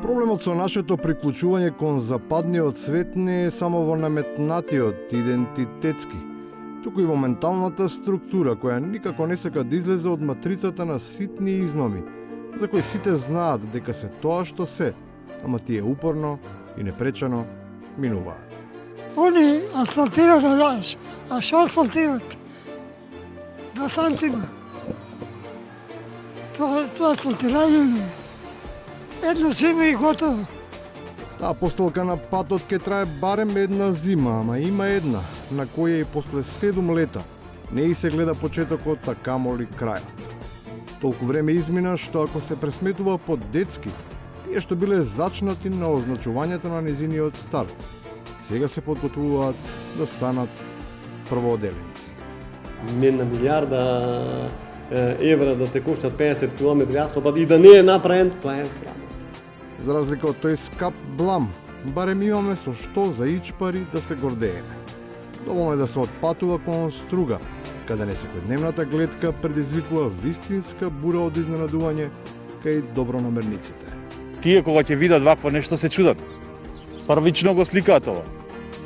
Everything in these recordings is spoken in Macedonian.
Проблемот со нашето приклучување кон западниот свет не е само во наметнатиот идентитетски, туку и во менталната структура, која никако не сака да излезе од матрицата на ситни измами, за кои сите знаат дека се тоа што се, ама тие упорно и непречано минуваат. Они асфалтираат, да знаеш. А што асфалтираат? 2 сантима. Тоа асфалтирање ли е? Една зима и готово. Таа постелка на патот ќе трае барем една зима, ама има една, на која и после 7 лета не и се гледа почетокот, а камоли крајот. Толку време измина што ако се пресметува по детски, тие што биле зачнати на означувањето на незиниот старт, сега се подготвуваат да станат првооделенци. Една милиарда евра да те коштат 50 км автопат и да не е направен, тоа е срамно. За разлика од тој скап блам, барем имаме со што за ичпари да се гордееме. Доволно е да се отпатува кон Струга, каде не секојдневната гледка предизвикува вистинска бура од изненадување кај добронамерниците. Тие кога ќе видат вакво нешто се чудат. Првично го сликаат ова.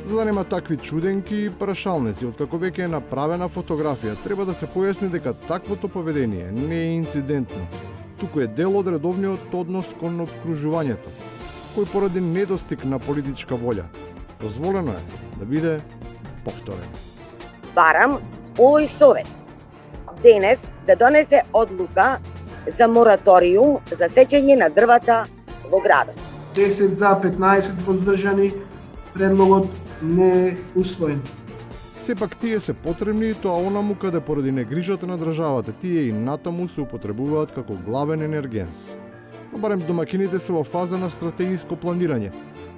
За да нема такви чуденки и прашалници, откако веќе е направена фотографија, треба да се појасни дека таквото поведение не е инцидентно, туку е дел од редовниот однос кон обкружувањето, кој поради недостиг на политичка волја, дозволено е да биде повторен. Барам овој совет денес да донесе одлука за мораториум за сечење на дрвата во градот. 10 за, 15 воздржани, предлогот не е усвоен. Сепак тие се потребни и тоа онаму каде поради негрижата на државата тие и натаму се употребуваат како главен енергенс. Но барем домакините се во фаза на стратегиско планирање,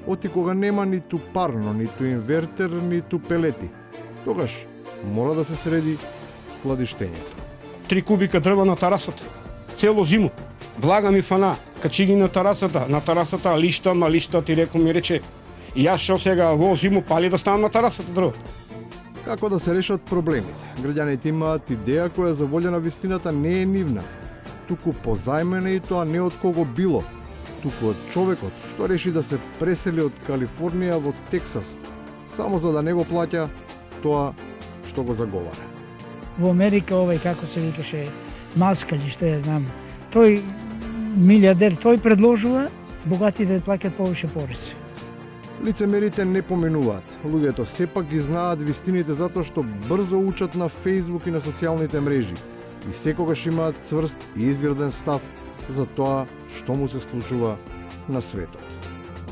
оти кога нема ниту парно, ниту инвертер, ниту пелети. Тогаш мора да се среди складиштењето. 3 кубика дрва на тарасата, цело зиму. Влага ми фана, качи ги на тарасата лишта ти ми рече, и јас шо сега во зиму пали да ставам на тарасата дрво. Како да се решат проблемите? Граѓаните имаат идеја која за волја на вистината не е нивна, туку позајмена и тоа не од кого било, туку од човекот што реши да се пресели од Калифорнија во Тексас, само за да не го плаќа тоа што го заговара. Во Америка како се викаше, Маска или што ја знам, тој милиардер, тој предложува богатите да плаќат повеќе пореси. Лицемерите не поминуваат. Луѓето сепак ги знаат вистините затоа што брзо учат на Фејсбук и на социјалните мрежи и секогаш имаат цврст и изграден став за тоа што му се случува на светот.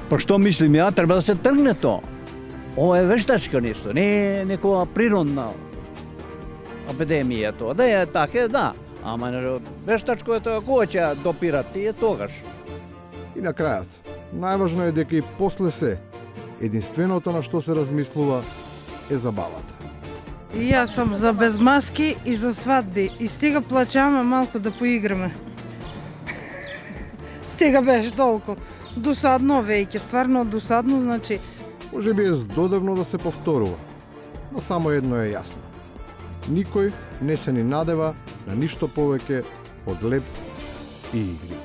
Па што мислим ја, треба да се тргне тоа. Ова е вештачка нешто, не е некоја природна епидемија тоа. Да е така, да. Ама вештачко е тоа, кога ќе допират тие тогаш. И на крајот, најважно е дека и после се, единственото на што се размислува е забавата. Јас сум за без маски и за свадби. И стига плачаме малку да поиграме. Стига беше толку. Досадно веќе, стварно досадно, значи. Може би е здодевно да се повторува, но само едно е јасно. Никој не се ни надева на ништо повеќе од леп и игри.